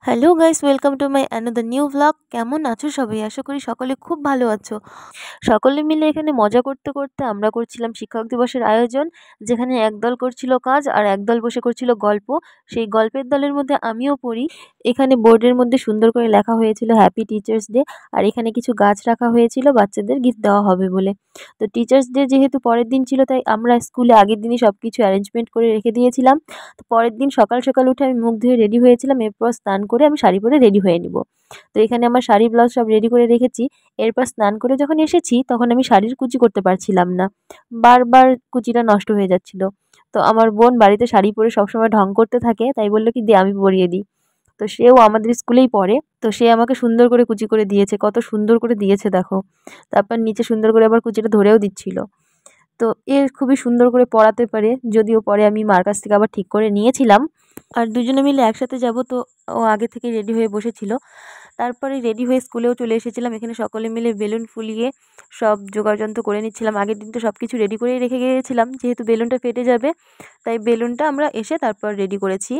Hello guys, welcome to my another new vlog. কেমন আছো সবাই? আশা করি সকলে খুব ভালো আছো। সকলে মিলে এখানে মজা করতে করতে আমরা করছিলাম শিক্ষক দিবসের আয়োজন, যেখানে একদল করছিল কাজ আর একদল বসে করছিল গল্প। সেই গল্পের দলের মধ্যে আমিও পড়ি। এখানে বোর্ডের মধ্যে সুন্দর করে লেখা হয়েছিল হ্যাপি টিচার্স ডে, আর এখানে কিছু গাছ রাখা হয়েছিল বাচ্চাদের গিফট দেওয়া হবে বলে। তো টিচার্স ডে যেহেতু পরের দিন ছিল, তাই আমরা স্কুলে আগের দিনই সব কিছু অ্যারেঞ্জমেন্ট করে রেখে দিয়েছিলাম। তো পরের দিন সকাল সকাল উঠে আমি মুখ ধুয়ে রেডি হয়েছিলাম, এরপর স্নান করে আমি শাড়ি পরে রেডি হয়ে নিব। তো এখানে আমার শাড়ি ব্লাউজ সব রেডি করে রেখেছি। এরপর স্নান করে যখন এসেছি, তখন আমি শাড়ির কুচি করতে পারছিলাম না, বারবার কুচিটা নষ্ট হয়ে যাচ্ছিল। তো আমার বোন বাড়িতে শাড়ি পরে সবসময় ঢং করতে থাকে, তাই বললো কি দে আমি পরিয়ে দিই। তো সেও আমাদের স্কুলেই পড়ে, তো সে আমাকে সুন্দর করে কুচি করে দিয়েছে, কত সুন্দর করে দিয়েছে দেখো। তারপর নিচে সুন্দর করে আবার কুচিটা ধরেও দিচ্ছিল। তো এ খুবই সুন্দর করে পড়াতে পারে, যদিও পরে আমি মার কাছ থেকে আবার ঠিক করে নিয়েছিলাম। আর দুজনে মিলে একসাথে যাব, তো ও আগে থেকে রেডি হয়ে বসেছিল। তারপরে রেডি হয়ে স্কুলেও চলে এসেছিলাম। এখানে সকলে মিলে বেলুন ফুলিয়ে সব জোগাড়যন্ত্র করে নিচ্ছিলাম। আগের দিন তো সব কিছু রেডি করেই রেখে গিয়েছিলাম, যেহেতু বেলুনটা ফেটে যাবে, তাই বেলুনটা আমরা এসে তারপর রেডি করেছি।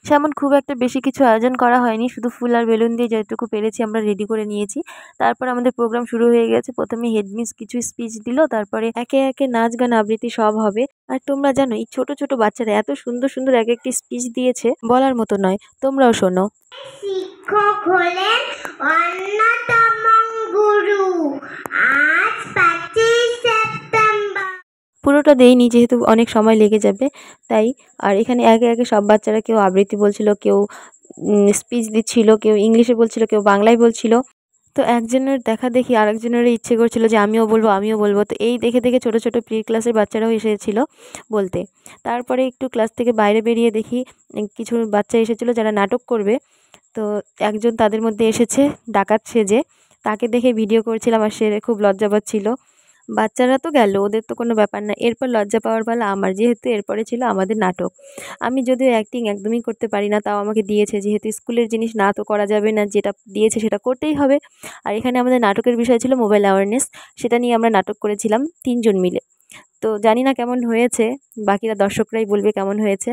সেমন খুব একটা বেশি কিছু আয়োজন করা হয়নি, শুধু ফুল আর বেলুন দিয়ে যেটুকু পেরেছি আমরা রেডি করে নিয়েছি। তারপর আমাদের প্রোগ্রাম শুরু হয়ে গেছে। প্রথমে হেডমিস কিছু স্পিচ দিল, তারপরে একে একে নাচ গান আবৃত্তি সব হবে। আর তোমরা জানো, এই ছোট ছোট বাচ্চারা এত সুন্দর সুন্দর এক একটি স্পিচ দিয়েছে, বলার মতো নয়। তোমরাও শোনো। শিক্ষক হলেন অন্যতম গুরু। আজ 25 সেপ্টেম্বর। পুরোটা দেইনি, যেহেতু অনেক সময় লেগে যাবে তাই। আর এখানে একে একে সব বাচ্চারা কেউ আবৃত্তি বলছিল, কেউ স্পিচ দিচ্ছিল, কেউ ইংলিশে বলছিল, কেউ বাংলায় বলছিল। তো একজনের দেখা দেখি আরেকজনেরও ইচ্ছে করছিল যে আমিও বলবো আমিও বলবো। তো এই দেখে দেখে ছোট ছোট প্রি ক্লাসের বাচ্চারাও এসেছিল বলতে। তারপরে একটু ক্লাস থেকে বাইরে বেরিয়ে দেখি কিছু বাচ্চা এসেছিল যারা নাটক করবে। তো একজন তাদের মধ্যে এসেছে ডাকাত সেজে, তাকে দেখে ভিডিও করছিলাম, আর সে খুব লজ্জা পাচ্ছিল। বাচ্চারা তো গেল, ওদের তো কোনো ব্যাপার না। এরপর লজ্জা পাওয়ার পালা আমার, যেহেতু এরপরে ছিল আমাদের নাটক। আমি যদিও অ্যাক্টিং একদমই করতে পারি না, তাও আমাকে দিয়েছে, যেহেতু স্কুলের জিনিস না তো করা যাবে না, যেটা দিয়েছে সেটা করতেই হবে। আর এখানে আমাদের নাটকের বিষয় ছিল মোবাইল অ্যাওয়ারনেস, সেটা নিয়ে আমরা নাটক করেছিলাম 3 জন মিলে। তো জানি না কেমন হয়েছে, বাকিরা দর্শকরাই বলবে কেমন হয়েছে।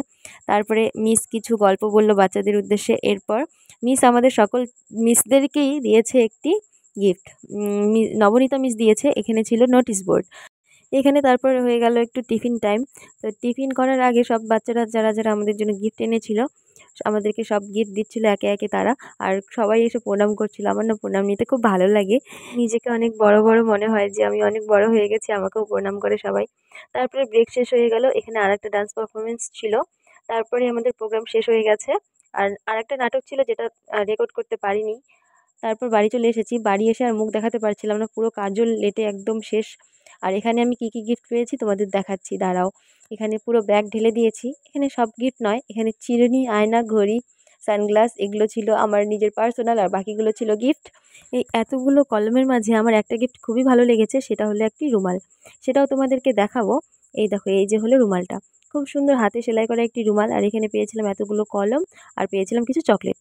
তারপরে মিস কিছু গল্প বলল বাচ্চাদের উদ্দেশ্যে। এরপর মিস আমাদের সকল মিসদেরকেই দিয়েছে একটি গিফট। নবনীতা মিস দিয়েছে, এখানে ছিল নোটিশ বোর্ড। এখানে তারপর হয়ে গেল একটু টিফিন টাইম। তো টিফিন করার আগে সব বাচ্চারা যারা যারা আমাদের জন্য গিফট এনেছিল, আমাদেরকে সব গিফট দিচ্ছিল একে একে তারা। আর সবাই এসে প্রণাম করছিল। আমার না প্রণাম নিতে খুব ভালো লাগে, নিজেকে অনেক বড় বড় মনে হয় যে আমি অনেক বড় হয়ে গেছি, আমাকেও প্রণাম করে সবাই। তারপরে ব্রেক শেষ হয়ে গেল, এখানে আরেকটা ডান্স পারফরমেন্স ছিল। তারপরে আমাদের প্রোগ্রাম শেষ হয়ে গেছে। আর আরেকটা নাটক ছিল, যেটা রেকর্ড করতে পারিনি। তারপর বাড়ি চলে এসেছি। বাড়ি এসে আর মুখ দেখাতে পারছিলাম না, পুরো কাজল লেটে একদম শেষ। আর এখানে আমি কি কি গিফট পেয়েছি তোমাদের দেখাচ্ছি, দাঁড়াও। এখানে পুরো ব্যাগ ঢেলে দিয়েছি। এখানে সব গিফট নয়, এখানে চিরুনি, আয়না, ঘড়ি, সানগ্লাস এগুলো ছিল আমার নিজের পার্সোনাল, আর বাকিগুলো ছিল গিফট। এই এতগুলো কলমের মাঝে আমার একটা গিফট খুবই ভালো লেগেছে, সেটা হলো একটি রুমাল। সেটাও তোমাদেরকে দেখাবো। এই দেখো, এই যে হলো রুমালটা, খুব সুন্দর হাতে সেলাই করা একটি রুমাল। আর এখানে পেয়েছিলাম এতগুলো কলম, আর পেয়েছিলাম কিছু চকলেট।